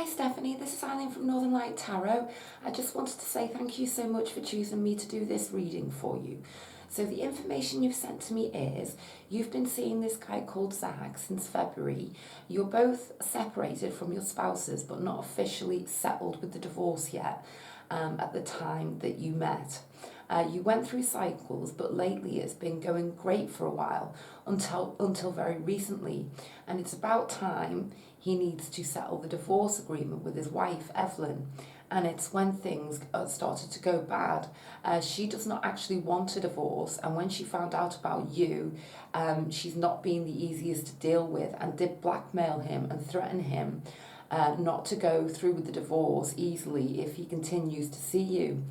Stephanie, this is Eileen from Northern Light Tarot. I just wanted to say thank you so much for choosing me to do this reading for you. So the information you've sent to me is, you've been seeing this guy called Zach since February. You're both separated from your spouses, but not officially settled with the divorce yet at the time that you met. You went through cycles, but lately it's been going great for a while, until very recently. And it's about time he needs to settle the divorce agreement with his wife, Evelyn. And it's when things started to go bad. She does not actually want a divorce, and when she found out about you, she's not been the easiest to deal with, and did blackmail him and threaten him not to go through with the divorce easily if he continues to see you.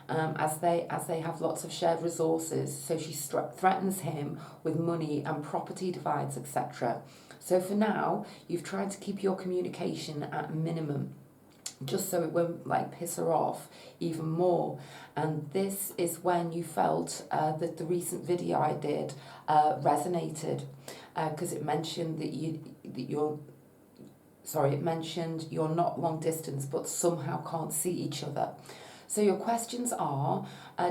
As they have lots of shared resources, so she threatens him with money and property divides, etc. So for now, you've tried to keep your communication at a minimum, just so it won't piss her off even more. And this is when you felt that the recent video I did resonated, because it mentioned it mentioned you're not long distance but somehow can't see each other. So your questions are,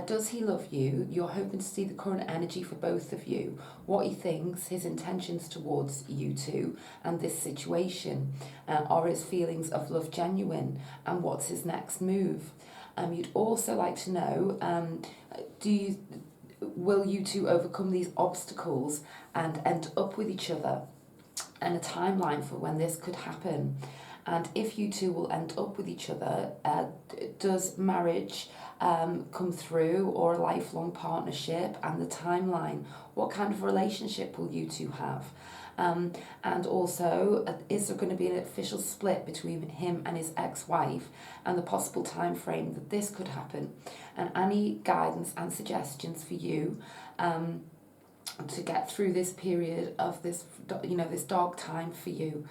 does he love you? You're hoping to see the current energy for both of you, what he thinks, his intentions towards you two and this situation. Are his feelings of love genuine? And what's his next move? You'd also like to know, will you two overcome these obstacles and end up with each other? And a timeline for when this could happen. And if you two will end up with each other, does marriage come through, or a lifelong partnership, and the timeline? What kind of relationship will you two have? And also, is there going to be an official split between him and his ex-wife, and the possible time frame that this could happen? And any guidance and suggestions for you to get through this period of this dark time for you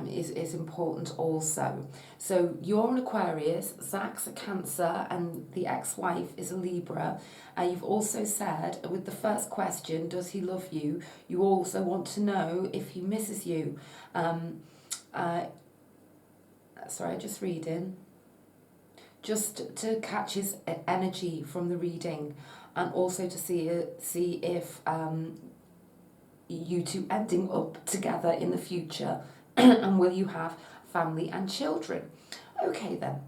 is important also. So you're an Aquarius, Zach's a Cancer, and the ex-wife is a Libra. You've also said with the first question, does he love you? You also want to know if he misses you. Just reading. Just to catch his energy from the reading, and also to see if you two ending up together in the future, and will you have family and children? Okay then.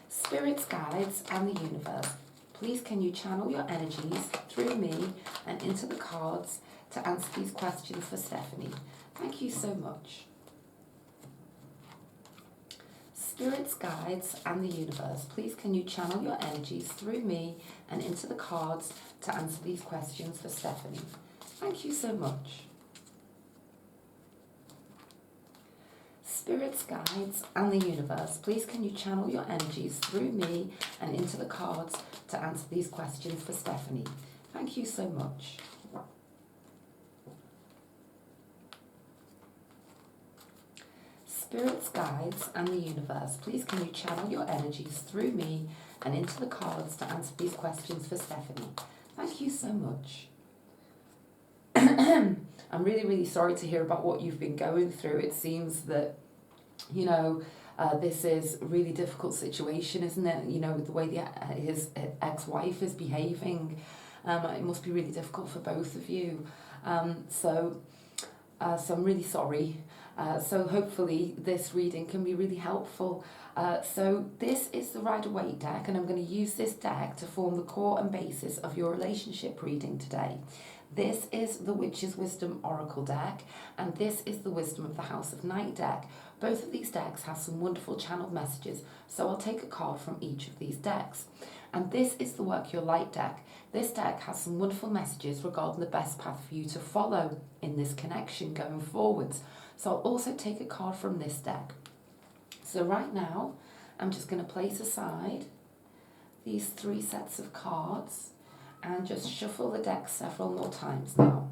Spirits, guides, and the universe, please can you channel your energies through me and into the cards to answer these questions for Stephanie. Thank you so much. Spirits, guides, and the universe, please can you channel your energies through me and into the cards to answer these questions for Stephanie. Thank you so much. Spirits, guides, and the universe, please can you channel your energies through me and into the cards to answer these questions for Stephanie. Thank you so much. Spirits, guides, and the universe, please can you channel your energies through me and into the cards to answer these questions for Stephanie. Thank you so much. I'm really, really sorry to hear about what you've been going through. It seems that, this is a really difficult situation, isn't it? With the way his ex-wife is behaving. It must be really difficult for both of you. So I'm really sorry. So hopefully this reading can be really helpful. So this is the Rider-Waite deck, and I'm going to use this deck to form the core and basis of your relationship reading today. This is the Witch's Wisdom Oracle deck, and this is the Wisdom of the House of Night deck. Both of these decks have some wonderful channeled messages, so I'll take a card from each of these decks. And this is the Work Your Light deck. This deck has some wonderful messages regarding the best path for you to follow in this connection going forwards. So I'll also take a card from this deck. So right now, I'm just going to place aside these 3 sets of cards and just shuffle the deck several more times now.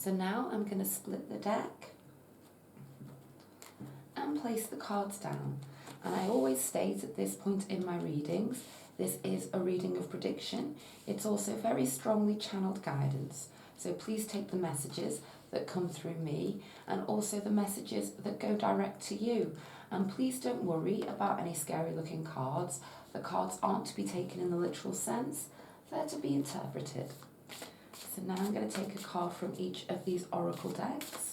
So now I'm going to split the deck and place the cards down. And I always state at this point in my readings, this is a reading of prediction. It's also very strongly channeled guidance. So please take the messages that come through me and also the messages that go direct to you. And please don't worry about any scary looking cards. The cards aren't to be taken in the literal sense, they're to be interpreted. So now I'm going to take a card from each of these oracle decks.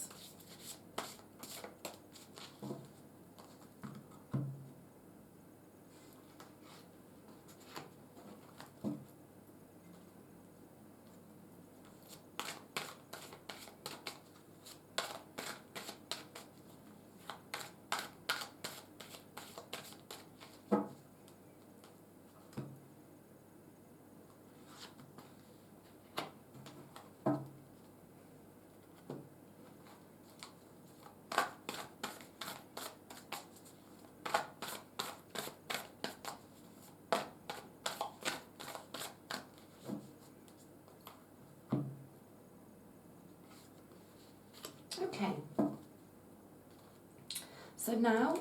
Okay, so now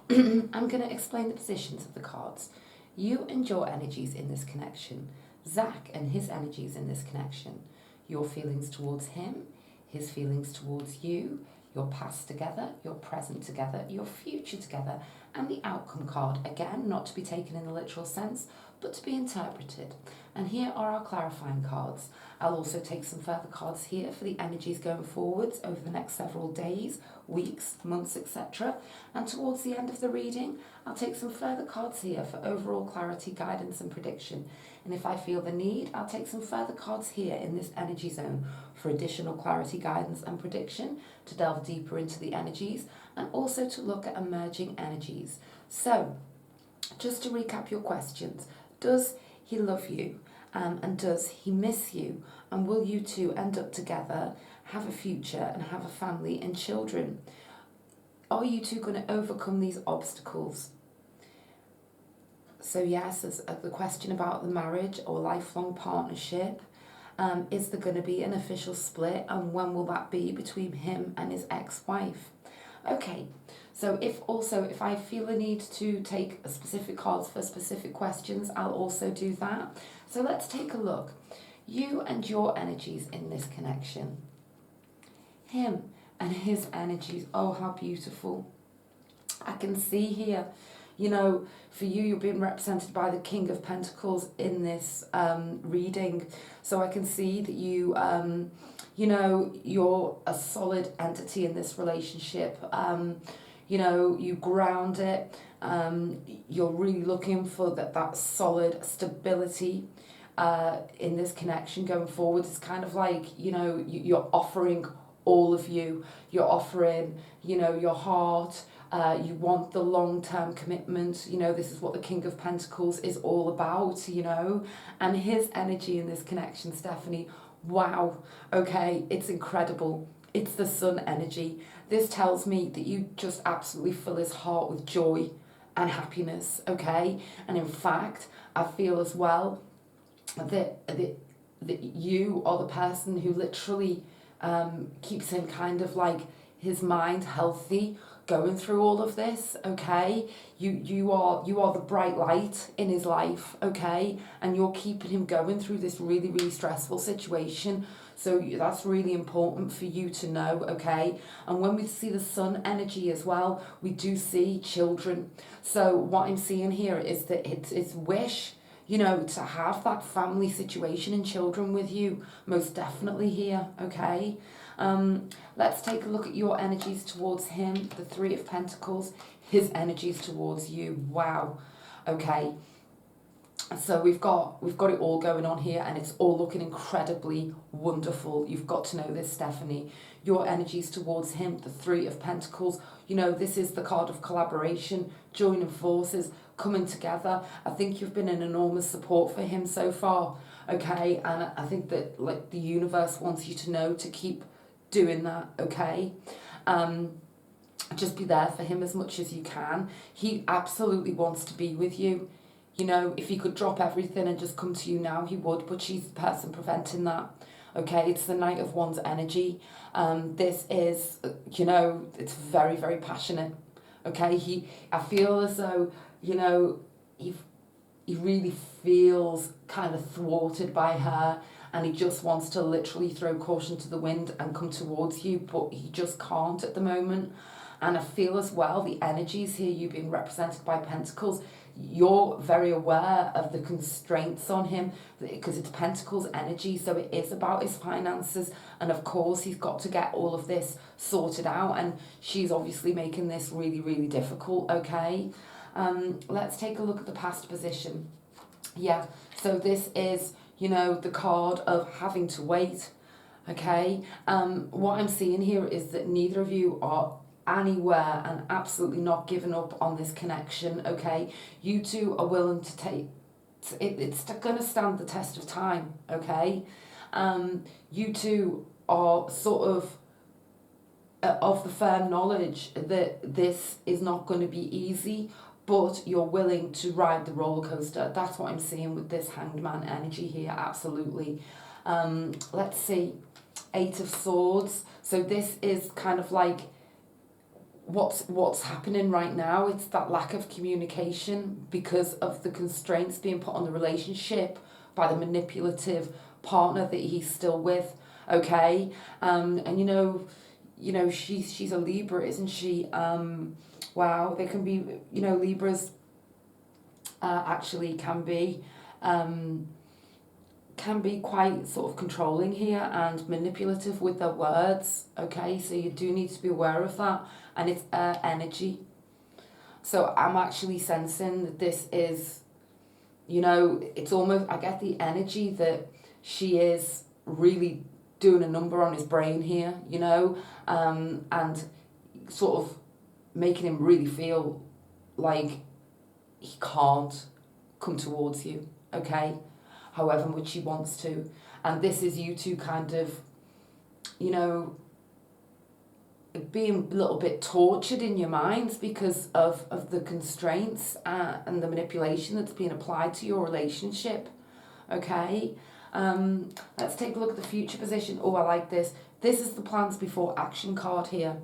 I'm going to explain the positions of the cards. You and your energies in this connection, Zach and his energies in this connection, your feelings towards him, his feelings towards you, your past together, your present together, your future together, and the outcome card, again, not to be taken in the literal sense, but to be interpreted. And here are our clarifying cards. I'll also take some further cards here for the energies going forwards over the next several days, weeks, months, etc. And towards the end of the reading, I'll take some further cards here for overall clarity, guidance and prediction. And if I feel the need, I'll take some further cards here in this energy zone for additional clarity, guidance and prediction, to delve deeper into the energies and also to look at emerging energies. So, just to recap your questions, does he love you? And does he miss you? And will you two end up together, have a future and have a family and children? Are you two going to overcome these obstacles? So yes, there's the question about the marriage or lifelong partnership. Is there going to be an official split, and when will that be between him and his ex-wife? Okay, so if I feel a need to take specific cards for specific questions, I'll also do that. So let's take a look. You and your energies in this connection. Him and his energies. Oh, how beautiful. I can see here, you know, for you, you're being represented by the King of Pentacles in this reading. So I can see that you, you know, you're a solid entity in this relationship. You know, you ground it. You're really looking for that solid stability in this connection going forward. It's kind of like, you know, you're offering all of you. You're offering, you know, your heart. You want the long-term commitment. You know, this is what the King of Pentacles is all about, you know. And his energy in this connection, Stephanie, wow, okay, it's incredible. It's the sun energy. This tells me that you just absolutely fill his heart with joy and happiness, okay? And in fact, I feel as well that you are the person who literally keeps him kind of like his mind healthy, going through all of this, okay? You are the bright light in his life, okay? And you're keeping him going through this really, really stressful situation. So that's really important for you to know, okay? And when we see the sun energy as well, we do see children. So what I'm seeing here is that it's wish, you know, to have that family situation and children with you, most definitely here, okay? Let's take a look at your energies towards him, the Three of Pentacles, his energies towards you. Wow, okay. So we've got it all going on here, and it's all looking incredibly wonderful. You've got to know this, Stephanie. Your energies towards him, the Three of Pentacles, you know, this is the card of collaboration, joining forces, coming together. I think you've been an enormous support for him so far, okay? And I think that, like, the universe wants you to know to keep doing that, okay? Just be there for him as much as you can. He absolutely wants to be with you. You know, if he could drop everything and just come to you now, he would, but she's the person preventing that. Okay, it's the Knight of Wands energy. This is, it's very, very passionate. Okay, I feel as though, he really feels kind of thwarted by her, and he just wants to literally throw caution to the wind and come towards you, but he just can't at the moment. And I feel as well, the energies here, you being represented by Pentacles, you're very aware of the constraints on him, because it's Pentacles energy, so it is about his finances, and of course he's got to get all of this sorted out, and she's obviously making this really, really difficult. Okay, let's take a look at the past position. Yeah, so this is, the card of having to wait. Okay, what I'm seeing here is that neither of you are anywhere and absolutely not giving up on this connection. Okay, you two are willing to take it's going to stand the test of time. Okay, you two are sort of the firm knowledge that this is not going to be easy, but you're willing to ride the roller coaster. That's what I'm seeing with this Hanged Man energy here. Absolutely. Let's see, 8 of Swords. So this is kind of like what's happening right now. It's that lack of communication because of the constraints being put on the relationship by the manipulative partner that he's still with. Okay, and she's a Libra, isn't she? Wow, they can be, Libras actually can be quite sort of controlling here and manipulative with their words. Okay, so you do need to be aware of that. And it's energy. So I'm actually sensing that this is, it's almost, I get the energy that she is really doing a number on his brain here, and sort of making him really feel like he can't come towards you, okay, however much he wants to. And this is you two kind of, being a little bit tortured in your minds because of the constraints and the manipulation that's being applied to your relationship. Okay, let's take a look at the future position. Oh, I like this. This is the plans before action card here.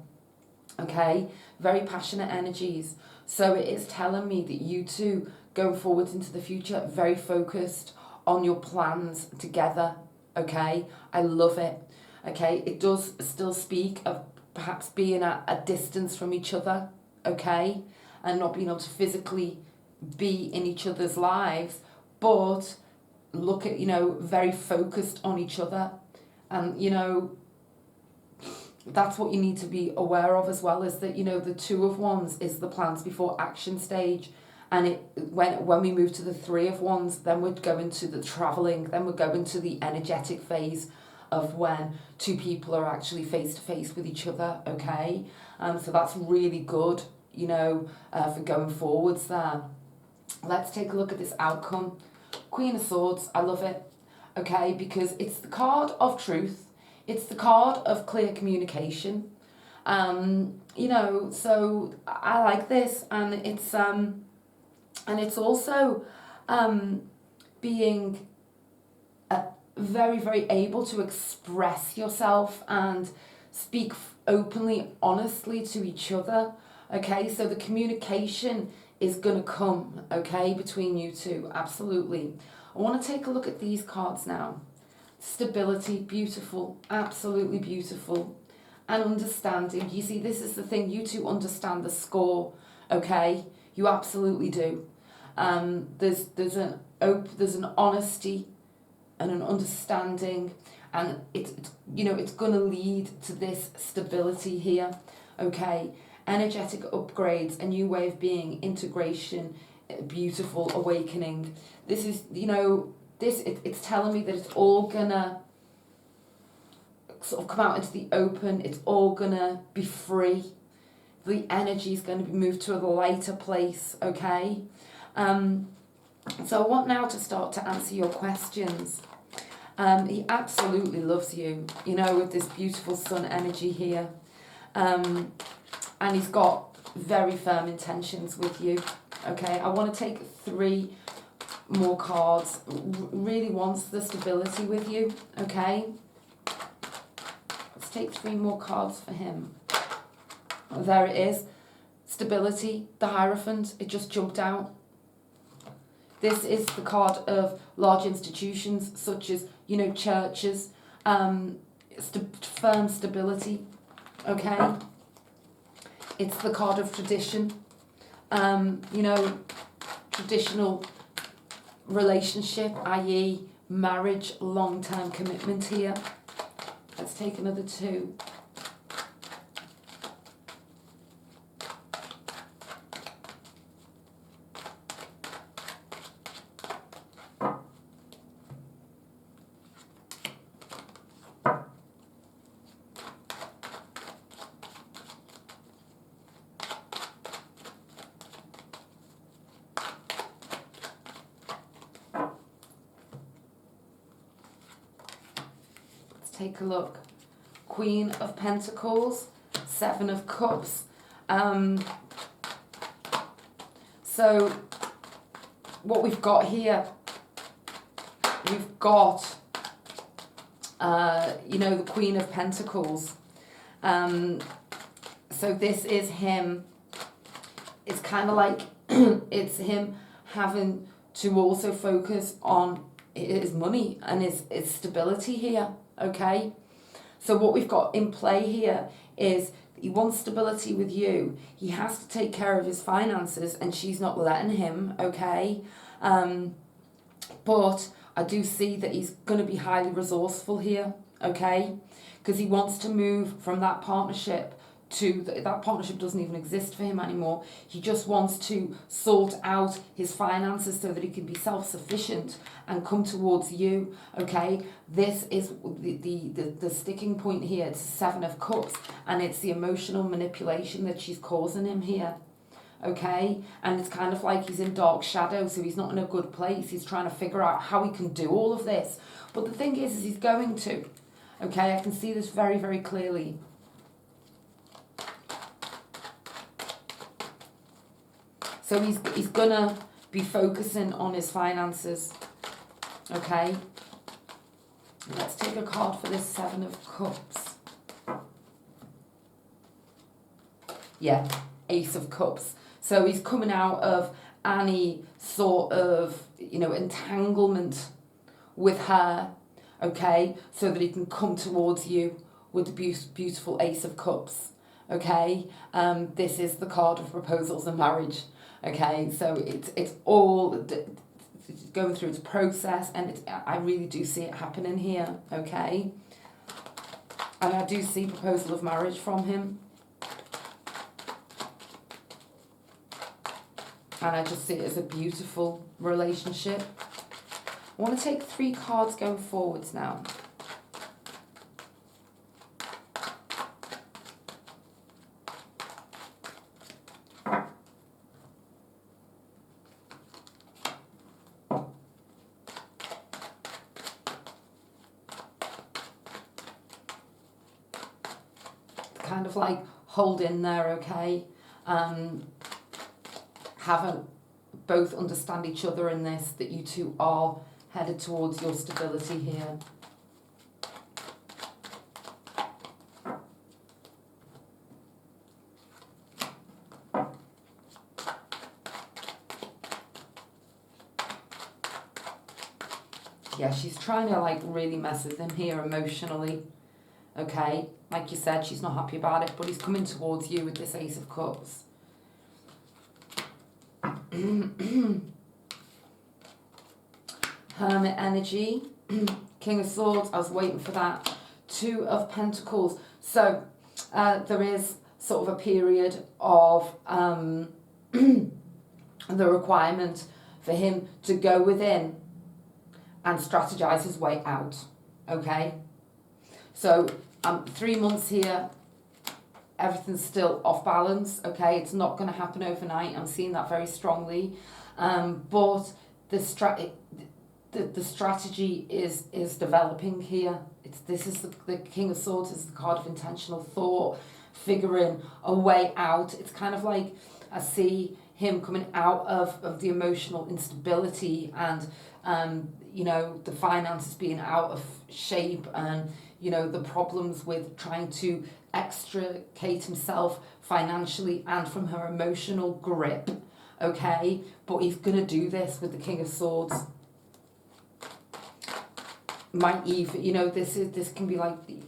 Okay, very passionate energies. So it is telling me that you two going forward into the future, very focused on your plans together. Okay, I love it. Okay, it does still speak of perhaps being at a distance from each other, okay, and not being able to physically be in each other's lives, but look at, very focused on each other. And, that's what you need to be aware of as well, is that, the 2 of Wands is the plans before action stage. And when we move to the 3 of Wands, then we're going to the traveling, then we're going to the energetic phase of when 2 people are actually face to face with each other. Okay, so that's really good, for going forwards there. Let's take a look at this outcome. Queen of Swords, I love it. Okay, because it's the card of truth, it's the card of clear communication. So I like this, and it's also being very, very able to express yourself and speak openly, honestly to each other. Okay, so the communication is going to come, okay, between you two. Absolutely. I want to take a look at these cards now. Stability, beautiful, absolutely beautiful. And understanding. You see, this is the thing, you two understand the score, okay? You absolutely do. There's an honesty and an understanding, and it's going to lead to this stability here. Okay, energetic upgrades, a new way of being, integration, beautiful awakening. This is, it's telling me that it's all gonna sort of come out into the open. It's all gonna be free. The energy is going to be moved to a lighter place. Okay. So I want now to start to answer your questions. He absolutely loves you, with this beautiful sun energy here. And he's got very firm intentions with you. Okay, I want to take 3 more cards. Really wants the stability with you. Okay, take 3 more cards for him. Oh, there it is. Stability, the Hierophant, it just jumped out. This is the card of large institutions such as, you know, churches, firm stability, okay? It's the card of tradition, you know, traditional relationship, i.e. marriage, long-term commitment here. Let's take another 2. Take a look. Queen of Pentacles, 7 of Cups. So what we've got here, we've got, you know, the Queen of Pentacles. So this is him. It's kind of like it's him having to also focus on his money and his stability here. Okay, so what we've got in play here is he wants stability with you. He has to take care of his finances and she's not letting him, okay? But I do see that he's going to be highly resourceful here, okay? Because he wants to move from that partnership to, that partnership doesn't even exist for him anymore. He just wants to sort out his finances so that he can be self-sufficient and come towards you, okay? This is the sticking point here. It's 7 of Cups, and it's the emotional manipulation that she's causing him here, okay? And it's kind of like he's in dark shadow, so he's not in a good place. He's trying to figure out how he can do all of this. But the thing is he's going to, okay? I can see this very, very clearly. So he's gonna be focusing on his finances, okay? Let's take a card for this 7 of Cups. Yeah, Ace of Cups. So he's coming out of any sort of, you know, entanglement with her, okay? So that he can come towards you with the beautiful Ace of Cups, okay? This is the card of proposals and marriage. Okay, so it's all going through its process, and I really do see it happening here, okay? And I do see proposal of marriage from him. And I just see it as a beautiful relationship. I want to take 3 cards going forwards now. Kind of like hold in there, okay? Haven't both understand each other in this, that you two are headed towards your stability here. Yeah, she's trying to like really mess with him here emotionally. Okay, like you said, she's not happy about it, but he's coming towards you with this Ace of Cups. Hermit energy, King of Swords, I was waiting for that. 2 of Pentacles. So there is sort of a period of the requirement for him to go within and strategize his way out, okay? So 3 months here, everything's still off balance, okay? It's not going to happen overnight. I'm seeing that very strongly. But the strategy is developing here. This is the King of Swords is the card of intentional thought, figuring a way out. It's kind of like I see him coming out of the emotional instability and, you know, the finances being out of shape and, you know, the problems with trying to extricate himself financially and from her emotional grip, okay? But he's going to do this with the King of Swords. Might even, you know, this can be like the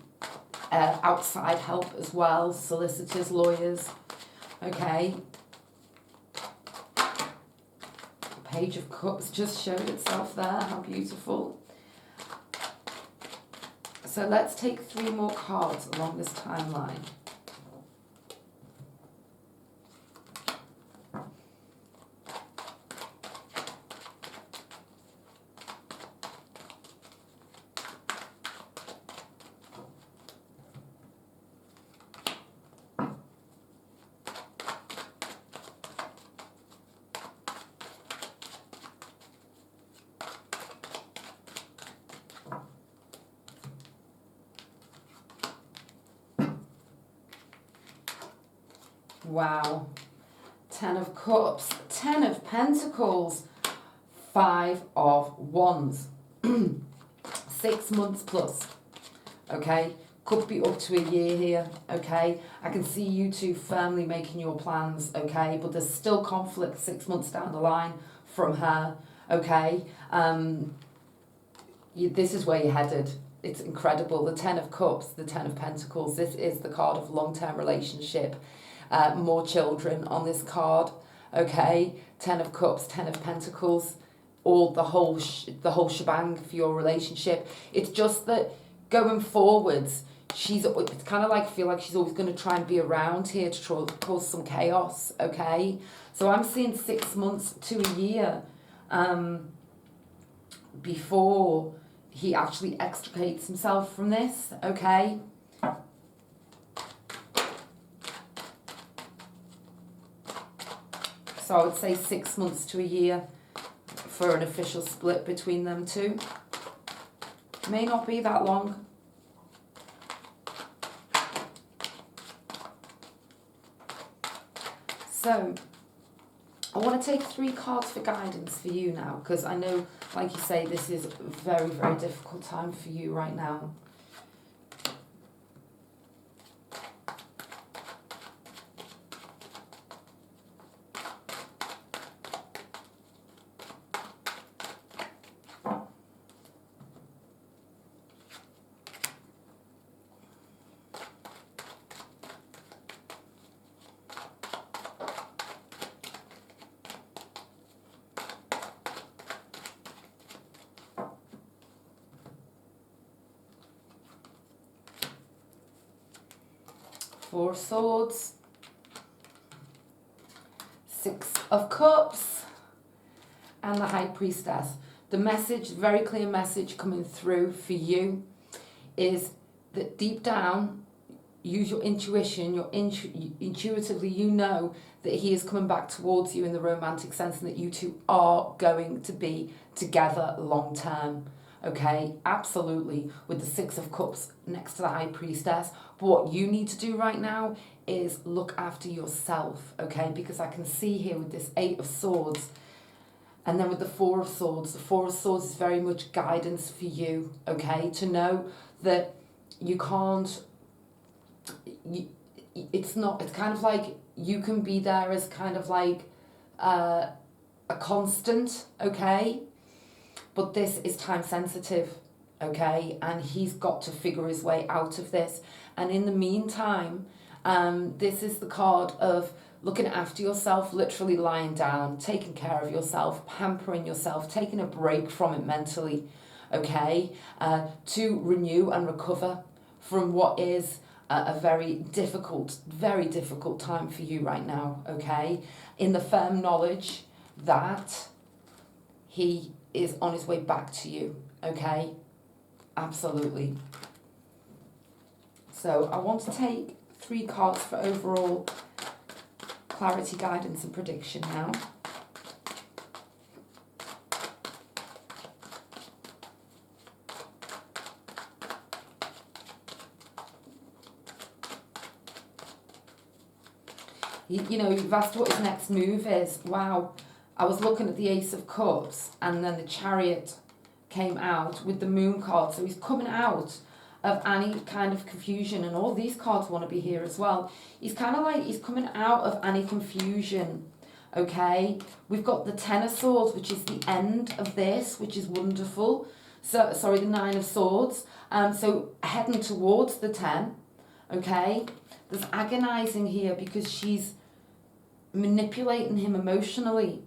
outside help as well, solicitors, lawyers, okay? Page of Cups just showed itself there, how beautiful. So let's take 3 more cards along this timeline. Wow. 10 of Cups, 10 of Pentacles, 5 of Wands. 6 months plus, okay? Could be up to a year here, okay? I can see you two firmly making your plans, okay? But there's still conflict 6 months down the line from her, okay? This is where you're headed. It's incredible. The 10 of Cups, the 10 of Pentacles, this is the card of long-term relationship. More children on this card, okay? 10 of Cups, 10 of Pentacles, all the whole shebang for your relationship. It's just that going forwards, it's kind of like, I feel like she's always going to try and be around here to cause some chaos, okay? So I'm seeing 6 months to a year before he actually extricates himself from this, okay? So I would say 6 months to a year for an official split between them two. May not be that long. So I want to take 3 cards for guidance for you now, because I know, like you say, this is a very, very difficult time for you right now. Four of Swords, 6 of Cups, and the High Priestess. The message, very clear message coming through for you, is that deep down, use your intuition, intuitively you know that he is coming back towards you in the romantic sense, and that you two are going to be together long term. Okay, absolutely, with the 6 of Cups next to the High Priestess. But what you need to do right now is look after yourself, okay? Because I can see here with this 8 of Swords, and then with the 4 of Swords, the 4 of Swords is very much guidance for you, okay? To know that you can't, it's kind of like you can be there as kind of like a constant, okay? But this is time sensitive, okay? And he's got to figure his way out of this. And in the meantime, this is the card of looking after yourself, literally lying down, taking care of yourself, pampering yourself, taking a break from it mentally, okay? To renew and recover from what is a very difficult time for you right now, okay? In the firm knowledge that he is on his way back to you, okay? Absolutely. So I want to take 3 cards for overall clarity, guidance and prediction now. You know, you've asked what his next move is. Wow. I was looking at the Ace of Cups, and then the Chariot came out with the Moon card. So he's coming out of any kind of confusion, and all these cards want to be here as well. He's kind of like, he's coming out of any confusion, okay? We've got the Ten of Swords, which is the end of this, which is wonderful. So, sorry, the Nine of Swords. So heading towards the 10, okay? There's agonizing here because she's manipulating him emotionally.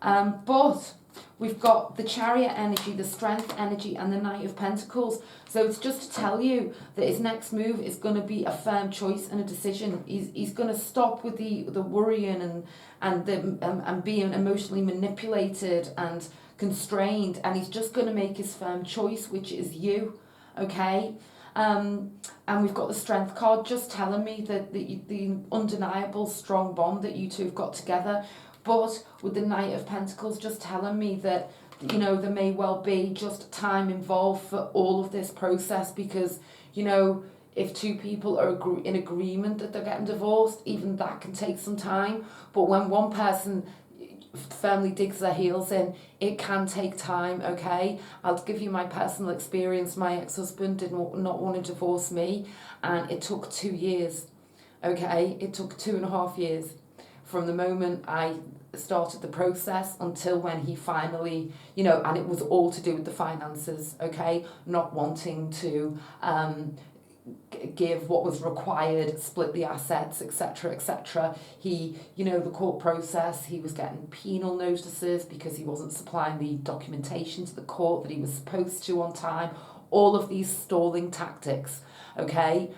But we've got the Chariot energy, the Strength energy, and the Knight of Pentacles. So it's just to tell you that his next move is going to be a firm choice and a decision. He's going to stop with the worrying and being emotionally manipulated and constrained, and he's just going to make his firm choice, which is you, okay? And we've got the Strength card just telling me that the undeniable strong bond that you two have got together. But with the Knight of Pentacles just telling me that, you know, there may well be just time involved for all of this process, because, you know, if two people are in agreement that they're getting divorced, even that can take some time. But when one person firmly digs their heels in, it can take time, okay? I'll give you my personal experience. My ex-husband did not want to divorce me, and it took 2 years, okay? It took 2.5 years from the moment I started the process until when he finally, you know, and it was all to do with the finances, okay? Not wanting to give what was required, split the assets, etc., etc. He, you know, the court process, he was getting penal notices because he wasn't supplying the documentation to the court that he was supposed to on time. All of these stalling tactics, okay?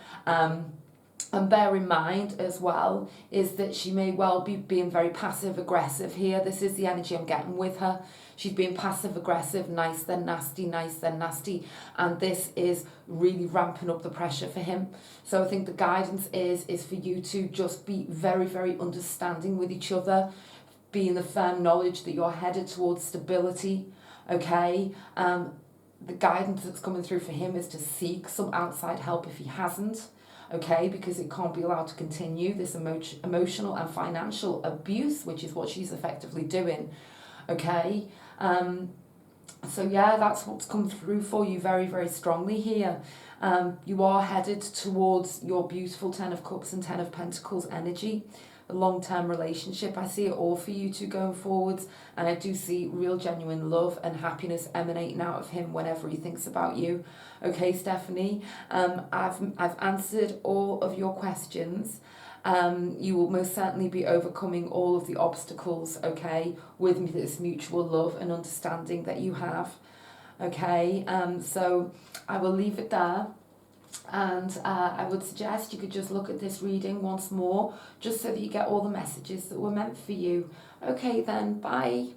And bear in mind as well is that she may well be being very passive aggressive here. This is the energy I'm getting with her. She's being passive aggressive, nice then nasty, nice then nasty. And this is really ramping up the pressure for him. So I think the guidance is for you to just be very, very understanding with each other. Be in the firm knowledge that you're headed towards stability, okay? The guidance that's coming through for him is to seek some outside help if he hasn't. Okay, because it can't be allowed to continue, this emotional and financial abuse, which is what she's effectively doing. Okay, so yeah, that's what's come through for you very, very strongly here. You are headed towards your beautiful Ten of Cups and Ten of Pentacles energy, a long-term relationship. I see it all for you two going forwards, and I do see real genuine love and happiness emanating out of him whenever he thinks about you. Okay, Stephanie, I've answered all of your questions. You will most certainly be overcoming all of the obstacles, okay, with this mutual love and understanding that you have. Okay, so I will leave it there. And I would suggest you could just look at this reading once more, just so that you get all the messages that were meant for you. Okay then, bye.